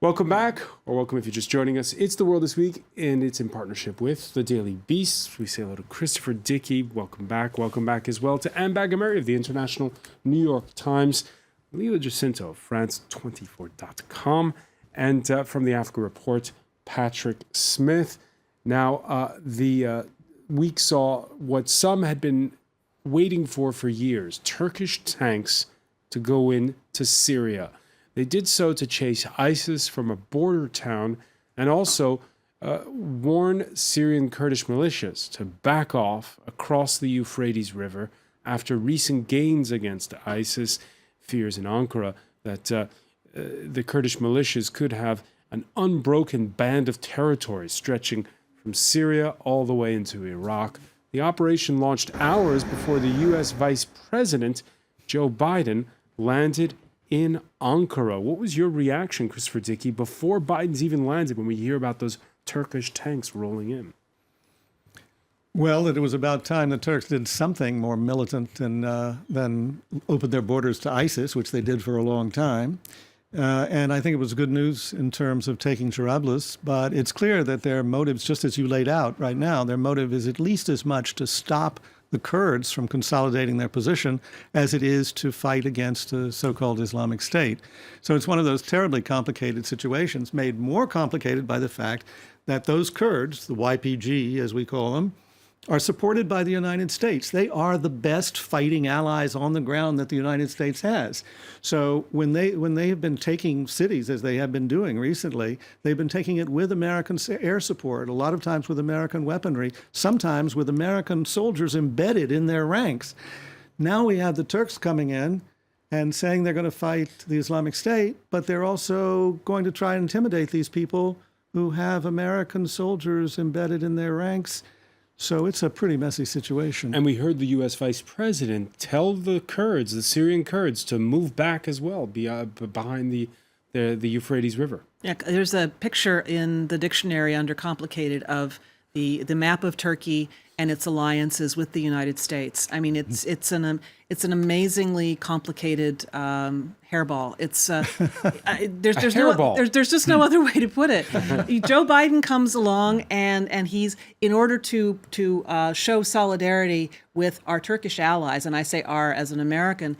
Welcome back, or welcome if you're just joining us. It's The World This Week, and it's in partnership with The Daily Beast. We say hello to Christopher Dickey. Welcome back. Welcome back as well to Anne Bagameri of the International New York Times, Leo Jacinto of France24.com, and from the Africa Report, Patrick Smith. Now, the week saw what some had been waiting for years, Turkish tanks to go into Syria. They did so to chase ISIS from a border town and also warn Syrian Kurdish militias to back off across the Euphrates River after recent gains against ISIS. Fears in Ankara that the Kurdish militias could have an unbroken band of territory stretching from Syria all the way into Iraq. The operation launched hours before the U.S. Vice President Joe Biden landed in Ankara. What was your reaction, Christopher Dickey, before Biden's even landed when we hear about those Turkish tanks rolling in? Well, it was about time the Turks did something more militant than open their borders to ISIS, which they did for a long time. And I think it was good news in terms of taking Jarablus, but it's clear that their motives, just as you laid out right now, their motive is at least as much to stop the Kurds from consolidating their position as it is to fight against the so-called Islamic State. So it's one of those terribly complicated situations, made more complicated by the fact that those Kurds, the YPG as we call them, are supported by the United States. They are the best fighting allies on the ground that the United States has. So when they have been taking cities, as they have been doing recently, they've been taking it with American air support, a lot of times with American weaponry, sometimes with American soldiers embedded in their ranks. Now we have the Turks coming in and saying they're going to fight the Islamic State, but they're also going to try and intimidate these people who have American soldiers embedded in their ranks. So it's a pretty messy situation. And we heard the U.S. Vice President tell the Kurds, the Syrian Kurds, to move back as well behind the Euphrates River. Yeah, there's a picture in the dictionary under complicated of the map of Turkey and its alliances with the United States. I mean, it's an amazingly complicated hairball. It's there's just no other way to put it. Joe Biden comes along and he's, in order to show solidarity with our Turkish allies, and I say our as an American.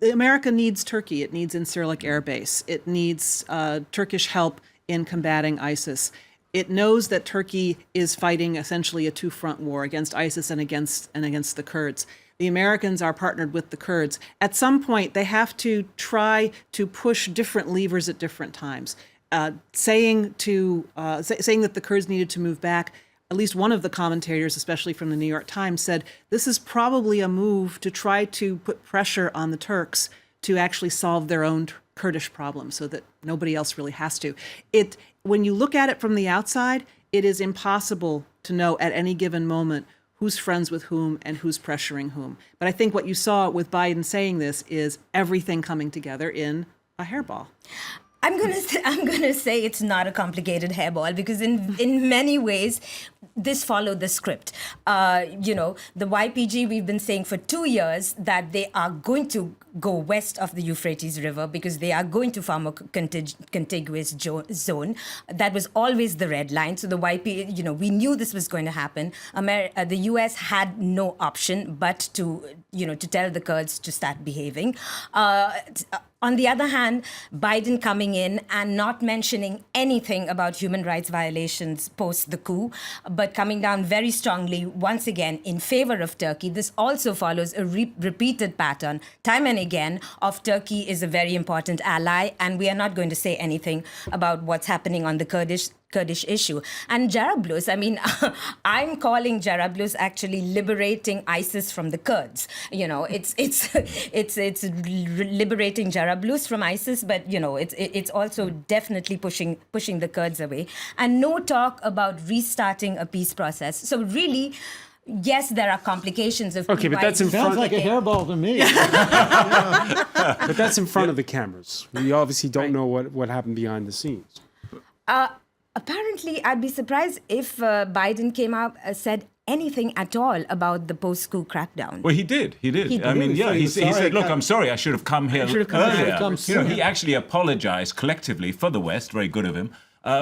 America needs Turkey. It needs Incirlik Air Base. It needs Turkish help in combating ISIS. It knows that Turkey is fighting essentially a two-front war against ISIS and against the Kurds. The Americans are partnered with the Kurds. At some point, they have to try to push different levers at different times. Saying that the Kurds needed to move back, at least one of the commentators, especially from the New York Times, said this is probably a move to try to put pressure on the Turks to actually solve their own Kurdish problem so that nobody else really has to. When you look at it from the outside, it is impossible to know at any given moment who's friends with whom and who's pressuring whom. But I think what you saw with Biden saying this is everything coming together in a hairball. I'm gonna say it's not a complicated hairball because in many ways this followed the script. The YPG, we've been saying for 2 years that they are going to go west of the Euphrates River because they are going to form a contiguous zone. That was always the red line. So the we knew this was going to happen. The U.S. had no option but to tell the Kurds to start behaving. On the other hand, Biden coming in and not mentioning anything about human rights violations post the coup, but coming down very strongly, once again, in favor of Turkey. This also follows a repeated pattern, time and again, of Turkey is a very important ally, and we are not going to say anything about what's happening on the Kurdish issue. And Jarablus, I'm calling Jarablus actually liberating ISIS from the Kurds. It's liberating Jarablus from ISIS, but it's also definitely pushing the Kurds away. And no talk about restarting a peace process. So really, yes, there are complications of. Okay, but that's in front. Sounds like a hairball to me. But that's in front of the cameras. We obviously don't know what happened behind the scenes. Apparently, I'd be surprised if Biden came out said anything at all about the post-coup crackdown. Well, he did. He did. I mean, yeah, he said, look, I'm sorry, I should have come here earlier. He actually apologized collectively for the West, very good of him,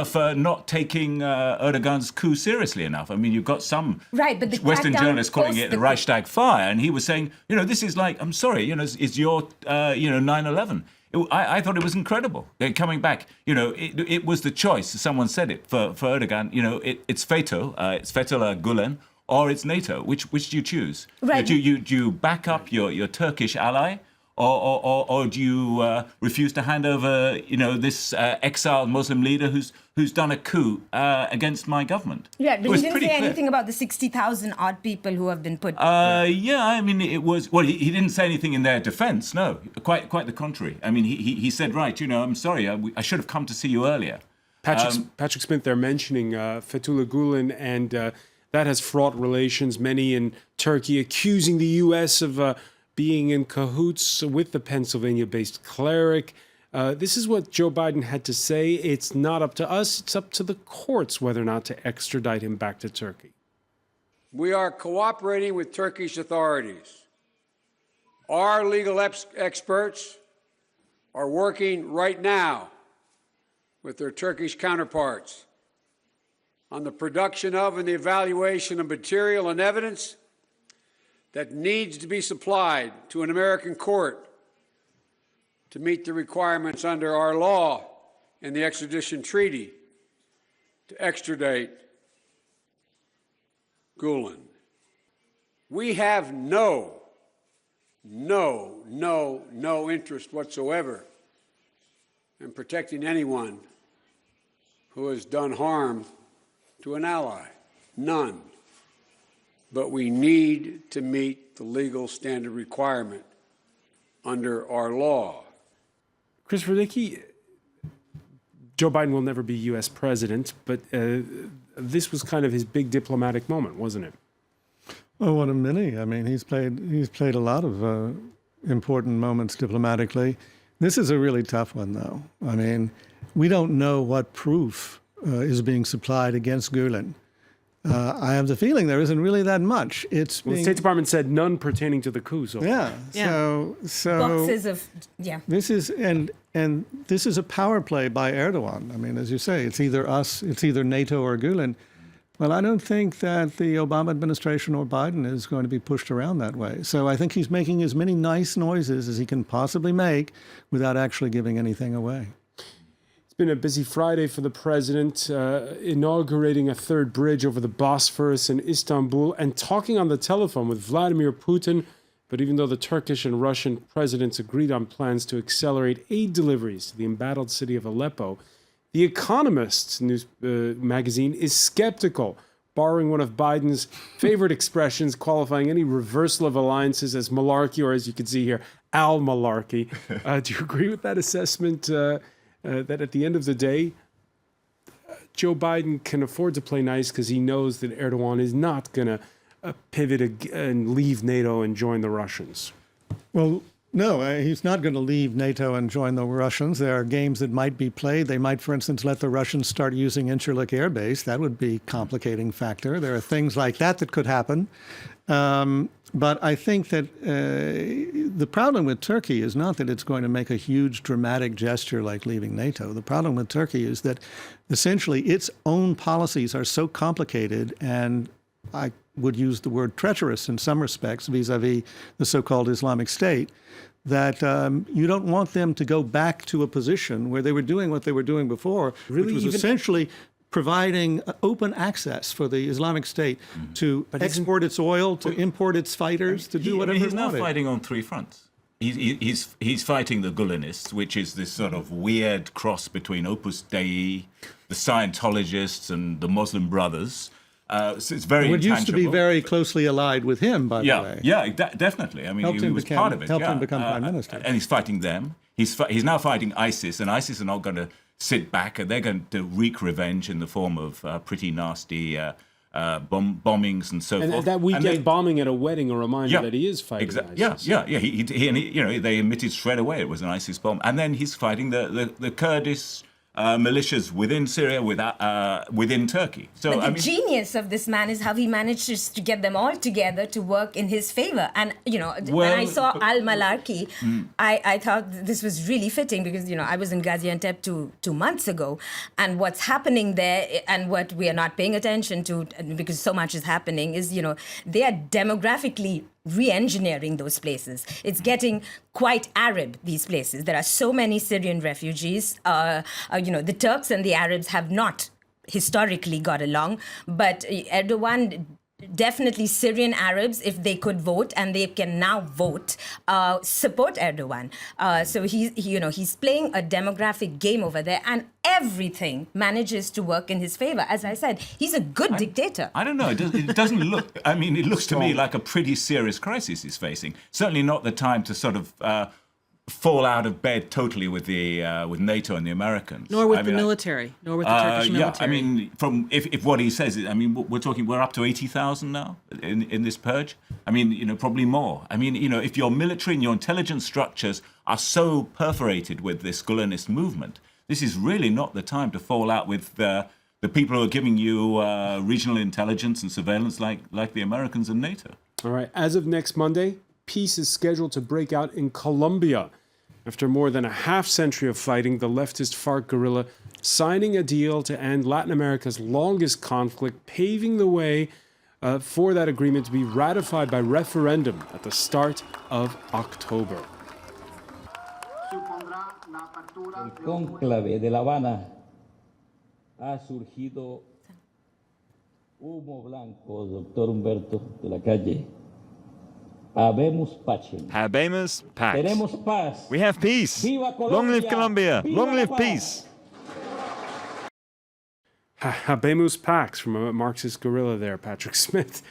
for not taking Erdogan's coup seriously enough. I mean, you've got some Western journalists calling it the Reichstag fire, and he was saying, this is like, I'm sorry, it's your, 9/11. I thought it was incredible. Coming back, it was the choice. Someone said it for Erdogan. It's Fethullah Gulen or it's NATO. Which do you choose? Right. Do you back up your Turkish ally, or do you refuse to hand over this exiled Muslim leader who's done a coup against my government? Yeah, but he didn't say anything about the 60,000 odd people who have been put. Yeah, I mean, it was. Well, he didn't say anything in their defence. No, quite the contrary. I mean, he said, right, I'm sorry, I should have come to see you earlier. Patrick Smith, they're mentioning Fethullah Gulen, and that has fraught relations. Many in Turkey accusing the U.S. of being in cahoots with the Pennsylvania-based cleric. This is what Joe Biden had to say. It's not up to us. It's up to the courts whether or not to extradite him back to Turkey. We are cooperating with Turkish authorities. Our legal experts are working right now with their Turkish counterparts on the production of and the evaluation of material and evidence that needs to be supplied to an American court to meet the requirements under our law and the extradition treaty to extradite Gulen. We have no interest whatsoever in protecting anyone who has done harm to an ally. None. But we need to meet the legal standard requirement under our law. Christopher Dickey, Joe Biden will never be U.S. president, but this was kind of his big diplomatic moment, wasn't it? Oh, one of many. I mean, he's played a lot of important moments diplomatically. This is a really tough one, though. I mean, we don't know what proof is being supplied against Gulen. I have the feeling there isn't really that much. The State Department said none pertaining to the coup. So boxes of This is and this is a power play by Erdogan. I mean, as you say, it's either us, it's either NATO or Gulen. Well, I don't think that the Obama administration or Biden is going to be pushed around that way. So I think he's making as many nice noises as he can possibly make without actually giving anything away. It's been a busy Friday for the president, inaugurating a third bridge over the Bosphorus in Istanbul and talking on the telephone with Vladimir Putin. But even though the Turkish and Russian presidents agreed on plans to accelerate aid deliveries to the embattled city of Aleppo, The Economist news magazine is skeptical, borrowing one of Biden's favorite expressions, qualifying any reversal of alliances as malarkey, or as you can see here, al-malarkey. Do you agree with that assessment, that at the end of the day, Joe Biden can afford to play nice because he knows that Erdogan is not going to pivot and leave NATO and join the Russians? Well, no, he's not going to leave NATO and join the Russians. There are games that might be played. They might, for instance, let the Russians start using Incirlik Air Base. That would be a complicating factor. There are things like that could happen. But I think that the problem with Turkey is not that it's going to make a huge dramatic gesture like leaving NATO. The problem with Turkey is that essentially its own policies are so complicated, and I would use the word treacherous in some respects vis-a-vis the so-called Islamic State, that you don't want them to go back to a position where they were doing what they were doing before, which was essentially providing open access for the Islamic State to export its oil, to import its fighters, to do whatever it wanted. He's now fighting on three fronts. He's fighting the Gulenists, which is this sort of weird cross between Opus Dei, the Scientologists, and the Muslim Brothers. So it's very It intangible. used to be very closely allied with him, by the way. Yeah, definitely. I mean, he was part of it. Helped him become prime minister. And he's fighting them. He's now fighting ISIS, and ISIS are not going to sit back, and they're going to wreak revenge in the form of pretty nasty bombings and so forth. And that weekend bombing at a wedding, a reminder that he is fighting ISIS. They admitted straight away it was an ISIS bomb. And then he's fighting the Kurdish militias within Syria, within Turkey. So But the genius of this man is how he manages to get them all together to work in his favor. And, when I saw Al-Malarkey, I thought this was really fitting because, I was in Gaziantep 2 months ago. And what's happening there and what we are not paying attention to, because so much is happening, is, they are demographically re-engineering those places. It's getting quite Arab, these places. There are so many Syrian refugees. The Turks and the Arabs have not historically got along, but Erdogan, definitely Syrian Arabs, if they could vote, and they can now vote, support Erdogan. So he's playing a demographic game over there, and everything manages to work in his favor. As I said, he's a good dictator. I don't know. It doesn't look. I mean, it looks to me like a pretty serious crisis he's facing. Certainly not the time to sort of fall out of bed totally with NATO and the Americans, nor with the military, nor with the Turkish military. Yeah, I mean, if what he says is, I mean, we're up to 80,000 now in this purge. I mean, probably more. I mean, if your military and your intelligence structures are so perforated with this Gulenist movement, this is really not the time to fall out with the people who are giving you regional intelligence and surveillance like the Americans and NATO. All right. As of next Monday, peace is scheduled to break out in Colombia. After more than a half-century of fighting, the leftist FARC guerrilla signing a deal to end Latin America's longest conflict, paving the way for that agreement to be ratified by referendum at the start of October. El cónclave de La Habana ha surgido humo blanco, doctor Humberto de la Calle. Habemus pacem. Habemus Pax. Tenemos paz. We have peace. Viva Long live Colombia. Viva Long la live paz. peace. Habemus Pax from a Marxist guerrilla there, Patrick Smith.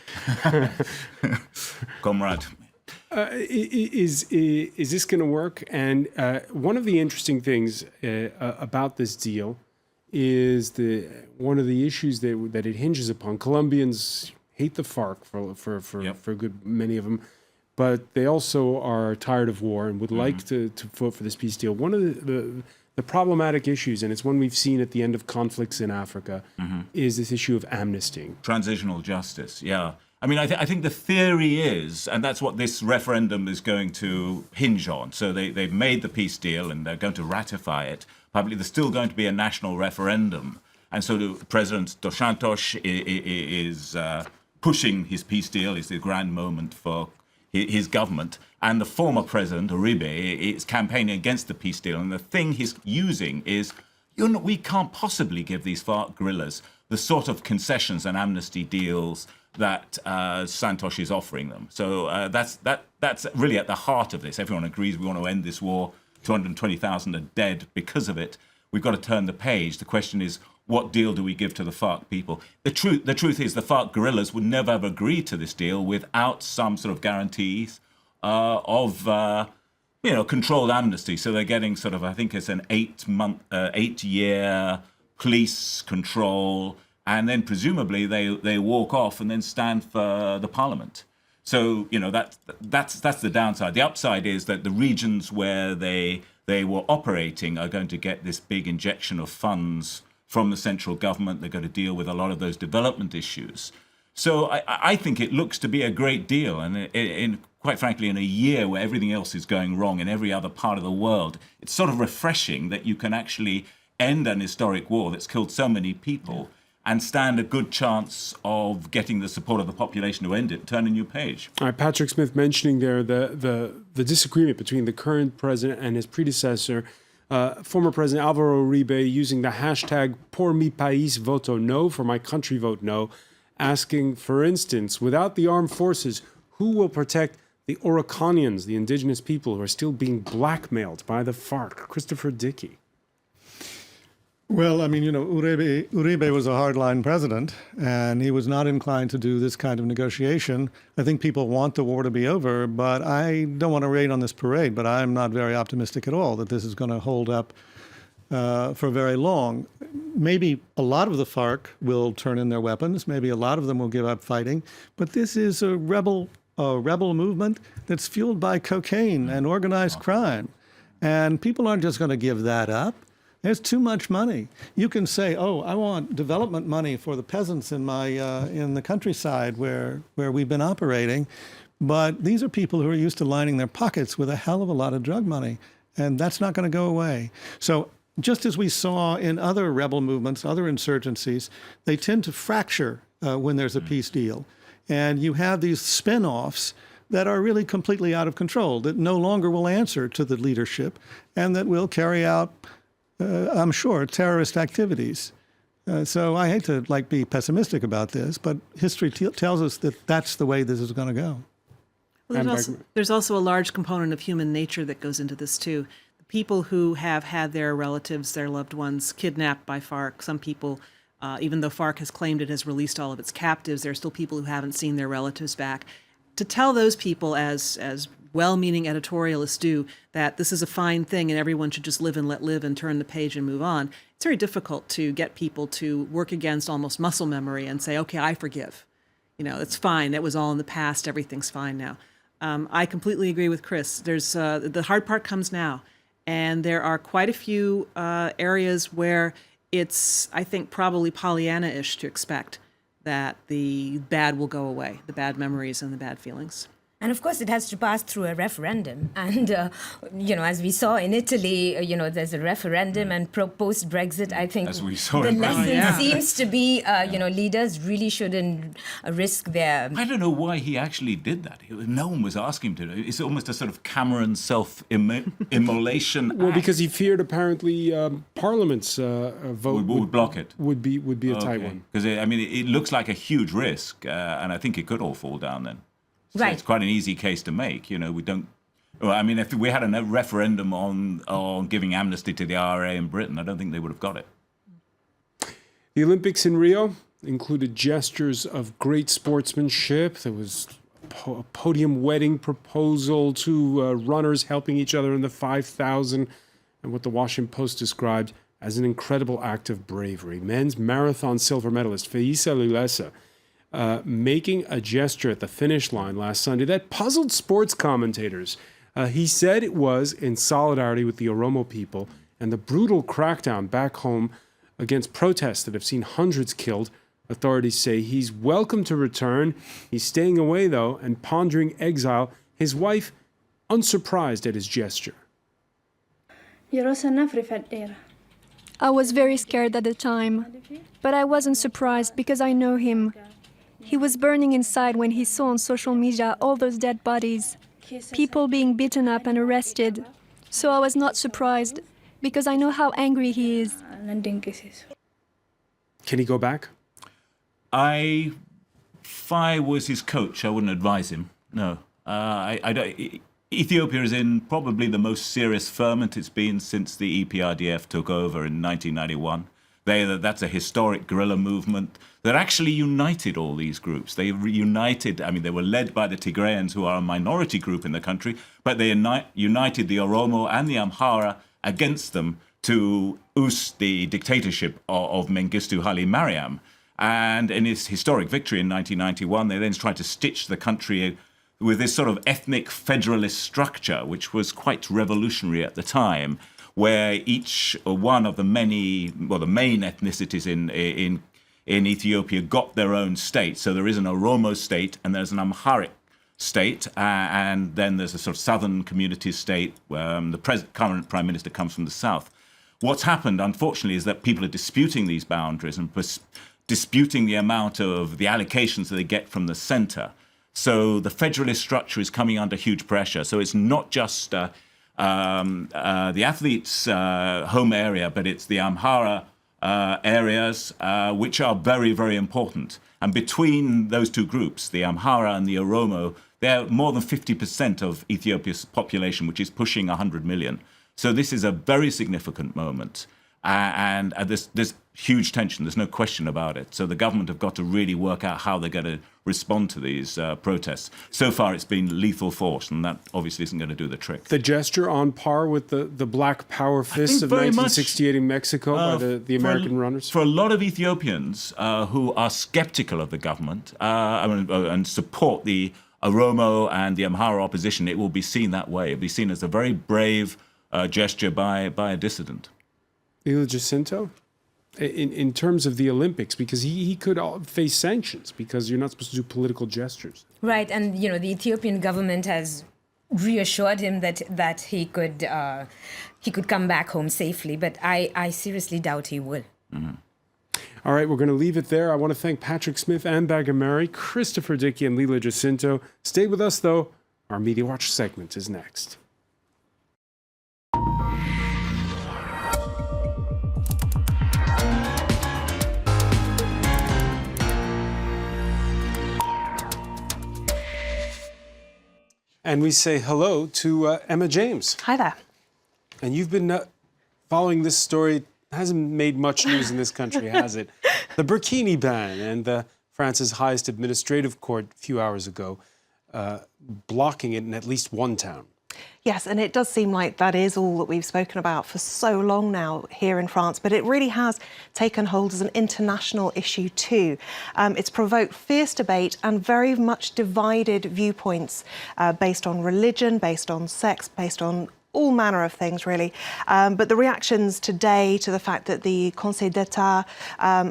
Comrade. Is this going to work? And one of the interesting things about this deal is one of the issues that it hinges upon. Colombians hate the FARC for a good many of them, but they also are tired of war and would like to vote for this peace deal. One of the problematic issues, and it's one we've seen at the end of conflicts in Africa, is this issue of amnesty. Transitional justice, yeah. I mean, I think the theory is, and that's what this referendum is going to hinge on. So they've made the peace deal and they're going to ratify it. Probably there's still going to be a national referendum. And so President Dos Santos is pushing his peace deal. It's the grand moment for his government. And the former president, Uribe, is campaigning against the peace deal. And the thing he's using is, we can't possibly give these FARC guerrillas the sort of concessions and amnesty deals that Santos is offering them. So that's really at the heart of this. Everyone agrees we want to end this war. 220,000 are dead because of it. We've got to turn the page. The question is, what deal do we give to the FARC people? The truth is the FARC guerrillas would never have agreed to this deal without some sort of guarantees of controlled amnesty. So they're getting sort of, I think it's an 8-year police control, and then presumably they walk off and then stand for the parliament. So that's the downside. The upside is that the regions where they were operating are going to get this big injection of funds from the central government. They're going to deal with a lot of those development issues. So I think it looks to be a great deal. And quite frankly, in a year where everything else is going wrong in every other part of the world, it's sort of refreshing that you can actually end an historic war that's killed so many people and stand a good chance of getting the support of the population to end it, turn a new page. All right, Patrick Smith mentioning there the disagreement between the current president and his predecessor, former President Alvaro Uribe, using the hashtag Por mi país voto no, for my country vote no, asking, for instance, without the armed forces, who will protect the Araucanians, the indigenous people who are still being blackmailed by the FARC? Christopher Dickey. Well, I mean, Uribe was a hardline president, and he was not inclined to do this kind of negotiation. I think people want the war to be over, but I don't want to rain on this parade, but I'm not very optimistic at all that this is going to hold up for very long. Maybe a lot of the FARC will turn in their weapons. Maybe a lot of them will give up fighting. But this is a rebel movement that's fueled by cocaine and organized crime. And people aren't just going to give that up. There's too much money. You can say, oh, I want development money for the peasants in the countryside where we've been operating. But these are people who are used to lining their pockets with a hell of a lot of drug money. And that's not going to go away. So just as we saw in other rebel movements, other insurgencies, they tend to fracture when there's a peace deal. And you have these spin-offs that are really completely out of control, that no longer will answer to the leadership, and that will carry out, I'm sure, terrorist activities. So I hate to be pessimistic about this, but history tells us that that's the way this is going to go. Well, there's also a large component of human nature that goes into this too. The people who have had their relatives, their loved ones kidnapped by FARC, some people, even though FARC has claimed it has released all of its captives, there are still people who haven't seen their relatives back. To tell those people, as well-meaning editorialists do, that this is a fine thing and everyone should just live and let live and turn the page and move on, it's very difficult to get people to work against almost muscle memory and say, okay, I forgive. It's fine. That was all in the past. Everything's fine now. I completely agree with Chris. There's the hard part comes now, and there are quite a few areas where it's, I think, probably Pollyanna-ish to expect that the bad will go away, the bad memories and the bad feelings. And of course, it has to pass through a referendum. And, as we saw in Italy, there's a referendum, and post-Brexit, I think as we saw the lesson seems to be, leaders really shouldn't risk their... I don't know why he actually did that. No one was asking him to. It's almost a sort of Cameron self-immolation Well, because he feared apparently Parliament's vote would block it. Would be a tight one. Because, it looks like a huge risk, and I think it could all fall down then. So Right. it's quite an easy case to make. We don't. Well, if we had a referendum on giving amnesty to the IRA in Britain, I don't think they would have got it. The Olympics in Rio included gestures of great sportsmanship. There was a podium wedding proposal, two runners helping each other in the 5,000, and what the Washington Post described as an incredible act of bravery. Men's marathon silver medalist Feisa Lulesa making a gesture at the finish line last Sunday that puzzled sports commentators. He said it was in solidarity with the Oromo people and the brutal crackdown back home against protests that have seen hundreds killed. Authorities say he's welcome to return. He's staying away, though, and pondering exile. His wife, unsurprised at his gesture. I was very scared at the time, but I wasn't surprised because I know him. He was burning inside when he saw on social media all those dead bodies, people being beaten up and arrested. So I was not surprised because I know how angry he is. Can he go back? If I was his coach, I wouldn't advise him. No. I don't. Ethiopia is in probably the most serious ferment it's been since the EPRDF took over in 1991. That's a historic guerrilla movement that actually united all these groups. They united, they were led by the Tigrayans, who are a minority group in the country, but they united the Oromo and the Amhara against them to oust the dictatorship of Mengistu Haile Mariam. And in his historic victory in 1991, they then tried to stitch the country with this sort of ethnic federalist structure, which was quite revolutionary at the time, where each one of the main ethnicities in Ethiopia got their own state. So there is an Oromo state and there's an Amharic state, and then there's a sort of southern community state where the current prime minister comes from the south. What's happened, unfortunately, is that people are disputing these boundaries and disputing the amount of the allocations that they get from the center. So the federalist structure is coming under huge pressure. So it's not just the athletes' home area, but it's the Amhara areas, which are very, very important. And between those two groups, the Amhara and the Oromo, they're more than 50% of Ethiopia's population, which is pushing 100 million. So this is a very significant moment. And there's huge tension. There's no question about it. So the government have got to really work out how they're going to respond to these protests. So far, it's been lethal force, and that obviously isn't going to do the trick. The gesture on par with the Black Power fists of 1968 in Mexico by the American runners? For a lot of Ethiopians who are skeptical of the government and support the Oromo and the Amhara opposition, it will be seen that way. It will be seen as a very brave gesture by a dissident. Lila Jacinto, in terms of the Olympics, because he could face sanctions because you're not supposed to do political gestures. Right, and the Ethiopian government has reassured him that he could come back home safely, but I seriously doubt he will. Mm-hmm. All right, we're going to leave it there. I want to thank Patrick Smith, Anne Bagamary, Christopher Dickey, and Lila Jacinto. Stay with us, though. Our Media Watch segment is next. And we say hello to Emma James. Hi there. And you've been following this story. It hasn't made much news in this country, has it? The burkini ban, and France's highest administrative court a few hours ago blocking it in at least one town. Yes, and it does seem like that is all that we've spoken about for so long now here in France, but it really has taken hold as an international issue too. It's provoked fierce debate and very much divided viewpoints based on religion, based on sex, based on all manner of things, really. But the reactions today to the fact that the Conseil d'État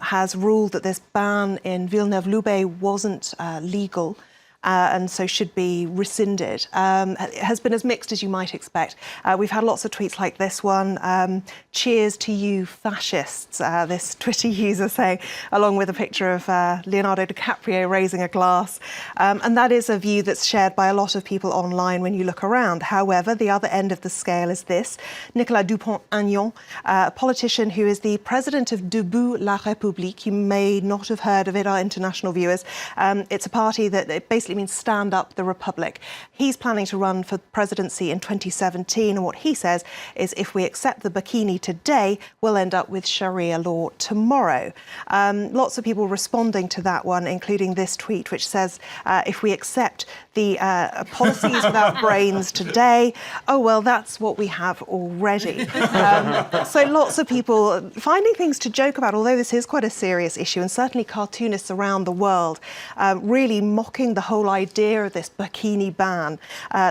has ruled that this ban in Villeneuve-Loubet wasn't legal, and so should be rescinded, has been as mixed as you might expect. We've had lots of tweets like this one, cheers to you fascists, this Twitter user saying, along with a picture of Leonardo DiCaprio raising a glass. And that is a view that's shared by a lot of people online when you look around. However, the other end of the scale is this. Nicolas Dupont-Aignan, a politician who is the president of Debout la République. You may not have heard of it, our international viewers. It's a party that basically means Stand Up the Republic. He's planning to run for presidency in 2017, and what he says is if we accept the burkini today, we'll end up with Sharia law tomorrow. Lots of people responding to that one, including this tweet, which says, if we accept the policies without brains today, oh, well, that's what we have already. So lots of people finding things to joke about, although this is quite a serious issue, and certainly cartoonists around the world really mocking the whole idea of this burkini ban.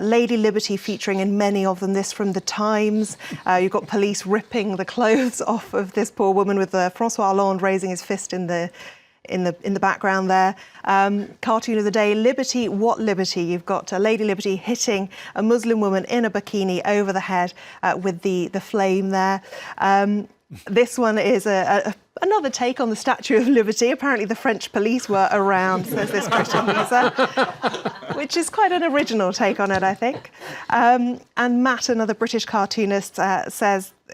Lady Liberty featuring in many of them, this from the Times. You've got police ripping the clothes off of this poor woman with François Hollande raising his fist in the background there. Cartoon of the day, Liberty, what liberty? You've got Lady Liberty hitting a Muslim woman in a burkini over the head with the flame there. This one is another take on the Statue of Liberty. Apparently the French police were around, says this Twitter user, which is quite an original take on it, I think. And Matt, another British cartoonist,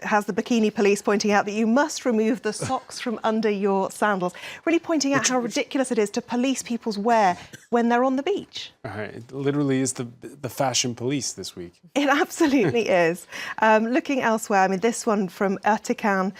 has the bikini police pointing out that you must remove the socks from under your sandals, really pointing out how ridiculous it is to police people's wear when they're on the beach. It literally is the fashion police this week. It absolutely is. Looking elsewhere, I mean, this one from Ertikan,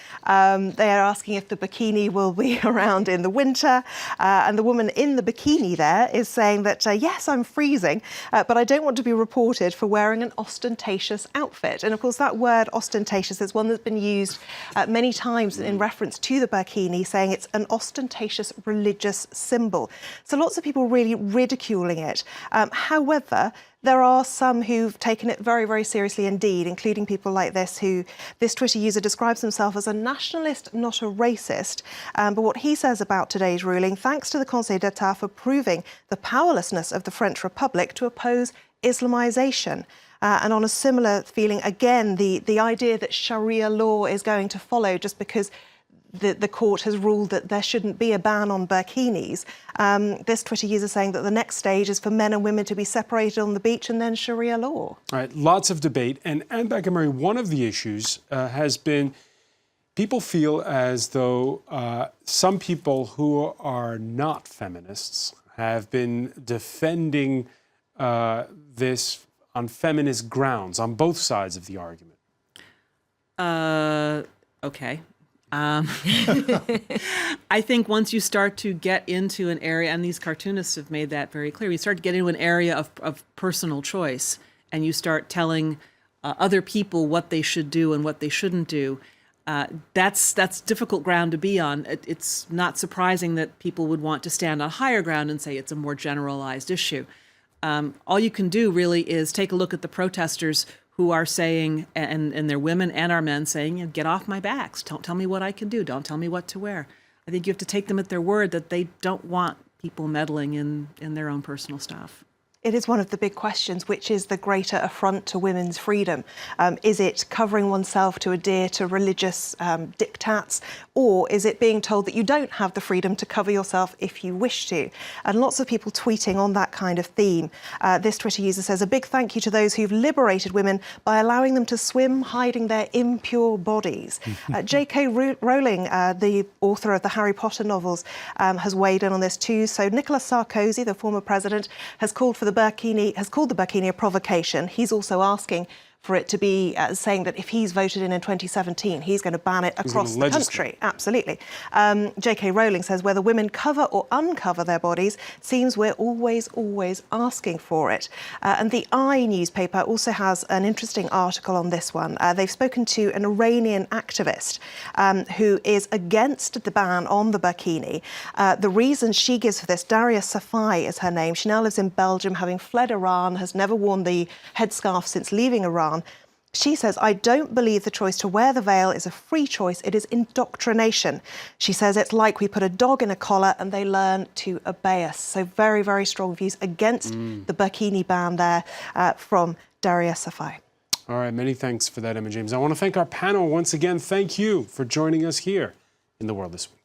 they are asking if the bikini will be around in the winter, and the woman in the bikini there is saying that, yes, I'm freezing, but I don't want to be reported for wearing an ostentatious outfit. And of course, that word ostentatious is one that's been used many times in reference to the burkini, saying it's an ostentatious religious symbol. So lots of people really ridiculing it. However, there are some who've taken it very, very seriously indeed, including people like this Twitter user describes himself as a nationalist, not a racist. But what he says about today's ruling, thanks to the Conseil d'État for proving the powerlessness of the French Republic to oppose Islamization. And on a similar feeling, again, the idea that Sharia law is going to follow just because the court has ruled that there shouldn't be a ban on burkinis. This Twitter user saying that the next stage is for men and women to be separated on the beach and then Sharia law. All right, lots of debate. And Anne Bagamary, one of the issues has been people feel as though some people who are not feminists have been defending this on feminist grounds on both sides of the argument. Okay. I think once you start to get into an area, and these cartoonists have made that very clear, you start to get into an area of personal choice, and you start telling other people what they should do and what they shouldn't do. That's difficult ground to be on. It's not surprising that people would want to stand on higher ground and say it's a more generalized issue. All you can do really is take a look at the protesters who are saying, and they're women and our men saying, you know, get off my backs. Don't tell me what I can do. Don't tell me what to wear. I think you have to take them at their word that they don't want people meddling in their own personal stuff. It is one of the big questions, which is the greater affront to women's freedom. Is it covering oneself to adhere to religious diktats, or is it being told that you don't have the freedom to cover yourself if you wish to? And lots of people tweeting on that kind of theme. This Twitter user says, a big thank you to those who've liberated women by allowing them to swim hiding their impure bodies. J.K. Rowling, the author of the Harry Potter novels, has weighed in on this too. So Nicolas Sarkozy, the former president, has called the burkini a provocation. He's also asking for it to be saying that if he's voted in 2017, he's going to ban it across the country. Absolutely. J.K. Rowling says whether women cover or uncover their bodies, seems we're always asking for it. And the I newspaper also has an interesting article on this one. They've spoken to an Iranian activist who is against the ban on the burkini. The reason she gives for this, Daria Safai is her name. She now lives in Belgium, having fled Iran, has never worn the headscarf since leaving Iran. She says, I don't believe the choice to wear the veil is a free choice, it is indoctrination. She says it's like we put a dog in a collar and they learn to obey us. So very, very strong views against the burkini ban there from Daria Safai. All right, many thanks for that, Emma James. I want to thank our panel once again. Thank you for joining us here in The World This Week.